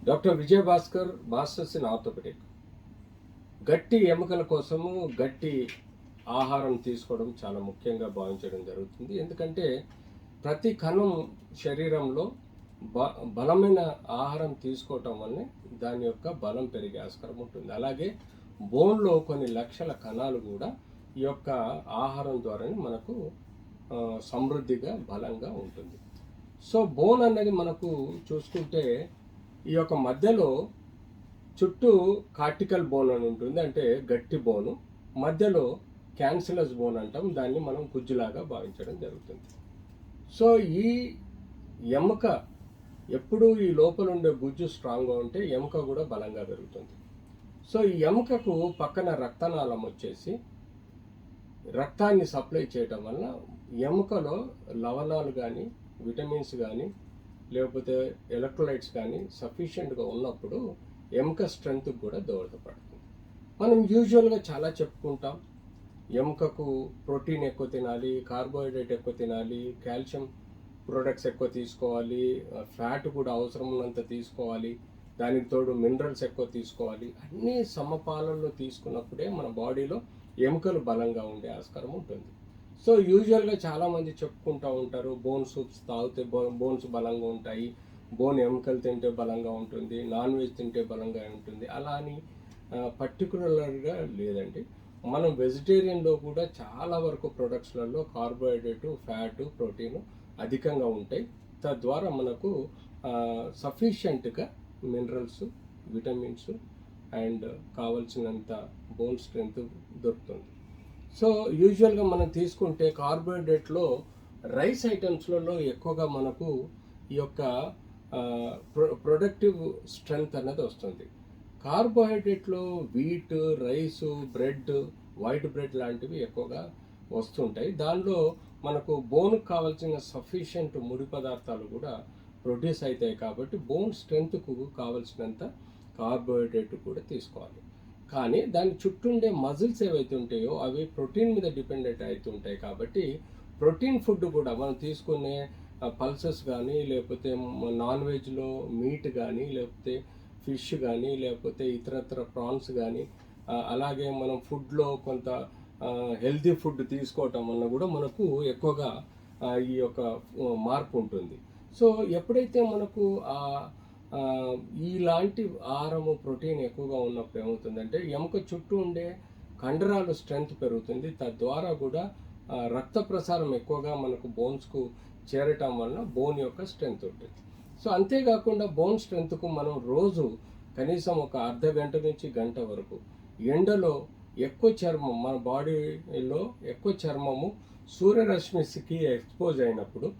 Doctor Vijay Bhaskar, masters in orthopedic. గట్టి ఎముకల కోసము గట్టి ఆహారం తీసుకోవడం చాలా ముఖ్యంగా భావించడం జరుగుతుంది. ఎందుకంటే ప్రతి కణం శరీరంలో బలమైన ఆహారం తీసుకోవటం వల్లనే దాని యొక్క బలం పెరిగే ఆస్కారం ఉంటుంది. అలాగే బోన్లో కొన్ని లక్షల కణాలు కూడా ఈ యొక్క ఆహారం ద్వారానే మనకు సమృద్ధిగా బలంగా ఉంటుంది. సో బోన్ అనేది మనకు చూసుకుంటే ఈ యొక్క మధ్యలో చుట్టూ కార్టికల్ బోన్ అని ఉంటుంది, అంటే గట్టి బోను. మధ్యలో క్యాన్సిలస్ బోన్ అంటాం, దాన్ని మనం గుజ్జులాగా భావించడం జరుగుతుంది. సో ఈ ఎముక ఎప్పుడూ ఈ లోపల ఉండే గుజ్జు స్ట్రాంగ్గా ఉంటే ఎముక కూడా బలంగా పెరుగుతుంది. సో ఈ ఎముకకు పక్కన రక్తనాళం వచ్చేసి రక్తాన్ని సప్లై చేయటం వల్ల ఎముకలో లవణాలు కానీ విటమిన్స్ కానీ లేకపోతే ఎలక్ట్రోలైట్స్ కానీ సఫిషియెంట్గా ఉన్నప్పుడు ఎముక స్ట్రెంగ్త్ కూడా దోహదపడుతుంది. మనం యూజువల్గా చాలా చెప్పుకుంటాం, ఎముకకు ప్రోటీన్ ఎక్కువ తినాలి, కార్బోహైడ్రేట్ ఎక్కువ తినాలి, కాల్షియం ప్రొడక్ట్స్ ఎక్కువ తీసుకోవాలి, ఫ్యాట్ కూడా అవసరం ఉన్నంత తీసుకోవాలి, దానికి తోడు మినరల్స్ ఎక్కువ తీసుకోవాలి. అన్నీ సమపాలనలో తీసుకున్నప్పుడే మన బాడీలో ఎముకలు బలంగా ఉండే ఆస్కారం ఉంటుంది. సో యూజువల్గా చాలామంది చెప్పుకుంటూ ఉంటారు, బోన్ సూప్స్ తాగితే బోన్స్ బలంగా ఉంటాయి, బోన్ ఎముకలు తింటే బలంగా ఉంటుంది, నాన్ వెజ్ తింటే బలంగా ఉంటుంది. అలా అని పర్టికులర్గా లేదండి. మనం వెజిటేరియన్లో కూడా చాలా వరకు ప్రొడక్ట్స్లలో కార్బోహైడ్రేటు, ఫ్యాటు, ప్రోటీను అధికంగా ఉంటాయి. తద్వారా మనకు సఫిషియెంట్గా మినరల్స్, విటమిన్స్ అండ్ కావలసినంత బోన్ స్ట్రెంగ్త్ దొరుకుతుంది. సో యూజువల్గా మనం తీసుకుంటే కార్బోహైడ్రేట్లో రైస్ ఐటమ్స్లలో ఎక్కువగా మనకు ఈ యొక్క ప్రొడక్టివ్ స్ట్రెంగ్త్ అనేది వస్తుంది. కార్బోహైడ్రేట్లో wheat, rice, bread, white bread లాంటివి ఎక్కువగా వస్తుంటాయి. దానిలో మనకు బోన్కి కావాల్సిన సఫిషియెంట్ ముడి పదార్థాలు కూడా ప్రొడ్యూస్ అవుతాయి. కాబట్టి బోన్ స్ట్రెంగ్త్కు కావాల్సినంత కార్బోహైడ్రేట్ కూడా తీసుకోవాలి. కానీ దాని చుట్టూ ఉండే మజిల్స్ ఏవైతే ఉంటాయో అవి ప్రోటీన్ మీద డిపెండెంట్ అవుతుంటాయి. కాబట్టి ప్రోటీన్ ఫుడ్ కూడా మనం తీసుకునే పల్సెస్ కానీ లేకపోతే నాన్ వెజ్లో మీట్ కానీ లేకపోతే ఫిష్ కానీ లేకపోతే ఇతరత్ర ప్రాన్స్ కానీ అలాగే మనం ఫుడ్లో కొంత హెల్తీ ఫుడ్ తీసుకోవటం వల్ల కూడా మనకు ఎక్కువగా ఈ యొక్క మార్పు ఉంటుంది. సో ఎప్పుడైతే మనకు ఇలాంటి ఆహారము ప్రోటీన్ ఎక్కువగా ఉన్నప్పుడు ఏమవుతుందంటే ఎముక చుట్టూ ఉండే కండరాలు స్ట్రెంగ్త్ పెరుగుతుంది. తద్వారా కూడా రక్త ప్రసారం ఎక్కువగా మనకు బోన్స్కు చేరటం వలన బోన్ యొక్క స్ట్రెంగ్త్ ఉంటుంది. సో అంతేకాకుండా బోన్ స్ట్రెంగ్త్కు మనం రోజు కనీసం ఒక అర్ధ గంట నుంచి గంట వరకు ఎండలో ఎక్కువ చర్మం, మన బాడీలో ఎక్కువ చర్మము సూర్యరశ్మికి ఎక్స్పోజ్ అయినప్పుడు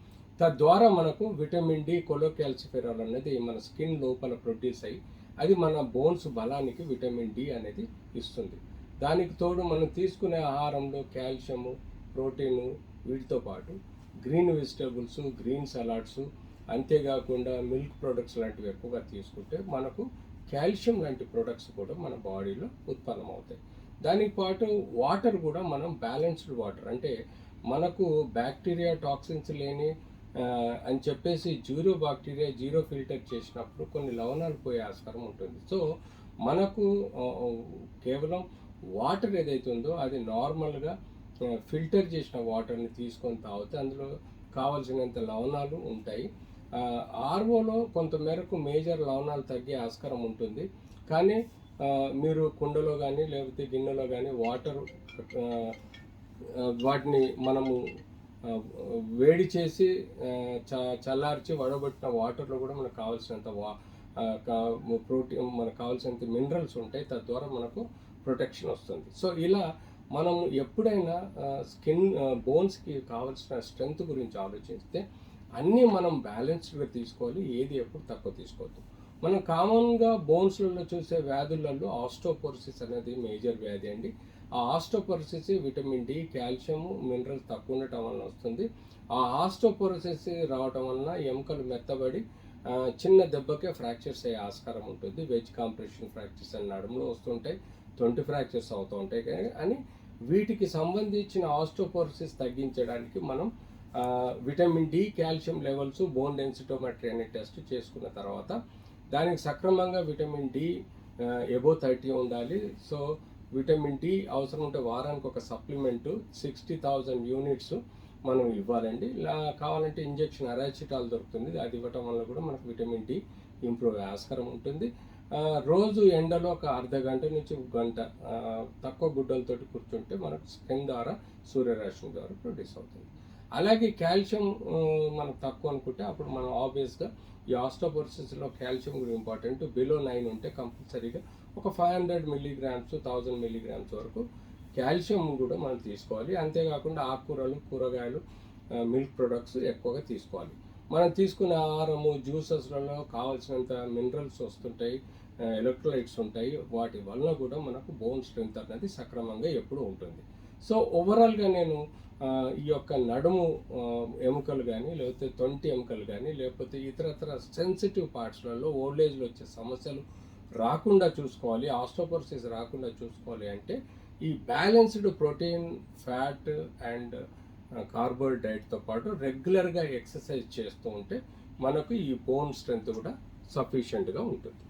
తద్వారా మనకు విటమిన్ డి, కొలోకాల్సిఫెరాల్ అనేది మన స్కిన్ లోపల ప్రొడ్యూస్ అయ్యి అది మన బోన్స్ బలానికి విటమిన్ డి అనేది ఇస్తుంది. దానికి తోడు మనం తీసుకునే ఆహారంలో కాల్షియము, ప్రోటీను వీటితో పాటు గ్రీన్ వెజిటేబుల్స్, గ్రీన్ సలాడ్స్, అంతేకాకుండా మిల్క్ ప్రొడక్ట్స్ లాంటివి ఎక్కువగా తీసుకుంటే మనకు కాల్షియం లాంటి ప్రొడక్ట్స్ కూడా మన బాడీలో ఉత్పన్నమవుతాయి. దానికి పాటు వాటర్ కూడా మనం బ్యాలెన్స్డ్ వాటర్, అంటే మనకు బ్యాక్టీరియా, టాక్సిన్స్ లేని అని చెప్పేసి జీరో బ్యాక్టీరియా, జీరో ఫిల్టర్ చేసినప్పుడు కొన్ని లవణాలు పోయే ఆస్కారం ఉంటుంది. సో మనకు కేవలం వాటర్ ఏదైతే ఉందో అది నార్మల్గా ఫిల్టర్ చేసిన వాటర్ని తీసుకొని తాగితే అందులో కావాల్సినంత లవణాలు ఉంటాయి. ఆర్ఓలో కొంతమేరకు మేజర్ లవణాలు తగ్గే ఆస్కారం ఉంటుంది. కానీ మీరు కుండలో కానీ లేకపోతే గిన్నెలో కానీ వాటర్ వాటిని మనము వేడి చేసి చల్లార్చి వడబట్టిన వాటర్లో కూడా మనకు కావాల్సినంత ప్రోటీన్, మనకు కావాల్సినంత మినరల్స్ ఉంటాయి. తద్వారా మనకు ప్రొటెక్షన్ వస్తుంది. సో ఇలా మనం ఎప్పుడైనా స్కిన్ బోన్స్కి కావాల్సిన స్ట్రెంగ్త్ గురించి ఆలోచిస్తే అన్నీ మనం బ్యాలెన్స్డ్గా తీసుకోవాలి, ఏది ఎప్పుడు తక్కువ తీసుకోవద్దు. మనం కామన్గా బోన్స్లలో చూసే వ్యాధులలో ఆస్టోపోరోసిస్ అనేది మేజర్ వ్యాధి అండి. ఆ osteoporosis vitamin D, calcium, minerals తక్కువ ఉండటం వలన వస్తుంది. ఆ ఆస్టోపోరోసిస్ రావటం వలన ఎముకలు మెత్తబడి చిన్న దెబ్బకే ఫ్రాక్చర్స్ అయ్యే ఆస్కారం ఉంటుంది. వెజ్ కాంప్రెషన్ ఫ్రాక్చర్స్ అని నడుములో వస్తుంటాయి, 20 ఫ్రాక్చర్స్ అవుతూ ఉంటాయి. కానీ వీటికి సంబంధించిన ఆస్టోపోరోసిస్ తగ్గించడానికి మనం vitamin D, calcium levels, bone densitometry అనే టెస్ట్ చేసుకున్న తర్వాత దానికి సక్రమంగా విటమిన్ డి ఎబో 30 ఉండాలి. సో విటమిన్ డి అవసరం ఉంటే వారానికి ఒక సప్లిమెంటు 60,000 యూనిట్స్ మనం ఇవ్వాలండి. కావాలంటే ఇంజెక్షన్ అరాచిటాల్ దొరుకుతుంది, అది ఇవ్వటం వల్ల కూడా మనకు విటమిన్ డి ఇంప్రూవ్ అయ్యే ఆస్కారం ఉంటుంది. రోజు ఎండలో ఒక అర్ధ గంట నుంచి ఒక గంట తక్కువ గుడ్డలతోటి కూర్చుంటే మనకు స్కిన్ ద్వారా సూర్యరశ్మి ద్వారా ప్రొడ్యూస్ అవుతుంది. అలాగే కాల్షియం మనకు తక్కువ అనుకుంటే అప్పుడు మనం ఆబ్వియస్గా ఈ ఆస్టోపోరోసిస్లో కాల్షియం కూడా ఇంపార్టెంట్. బిలో 9 ఉంటే కంపల్సరీగా ఒక 500 మిల్లీగ్రామ్స్ 1000 మిల్లీగ్రామ్స్ వరకు కాల్షియం కూడా మనం తీసుకోవాలి. అంతేకాకుండా ఆకుకూరలు, కూరగాయలు, మిల్క్ ప్రొడక్ట్స్ ఎక్కువగా తీసుకోవాలి. మనం తీసుకునే ఆహారము, జ్యూసెస్లలో కావాల్సినంత మినరల్స్ వస్తుంటాయి, ఎలక్ట్రోలైట్స్ ఉంటాయి. వాటి వలన కూడా మనకు బోన్ స్ట్రెంత్ అనేది సక్రమంగా ఎప్పుడు ఉంటుంది. సో ఓవరాల్గా నేను ఈ యొక్క నడుము ఎముకలు కానీ, లేకపోతే తొంటి ఎముకలు కానీ, లేకపోతే ఇతరత్ర సెన్సిటివ్ పార్ట్స్లలో ఓల్డ్ ఏజ్లో వచ్చే సమస్యలు రాకుండా చూసుకోవాలి, ఆస్టోపోరోసిస్ రాకుండా చూసుకోవాలి అంటే ఈ balanced protein, fat and carbohydrate డైట్తో పాటు రెగ్యులర్గా ఎక్సర్సైజ్ చేస్తూ ఉంటే మనకు ఈ బోన్ స్ట్రెంత్ కూడా సఫిషియెంట్గా ఉంటుంది.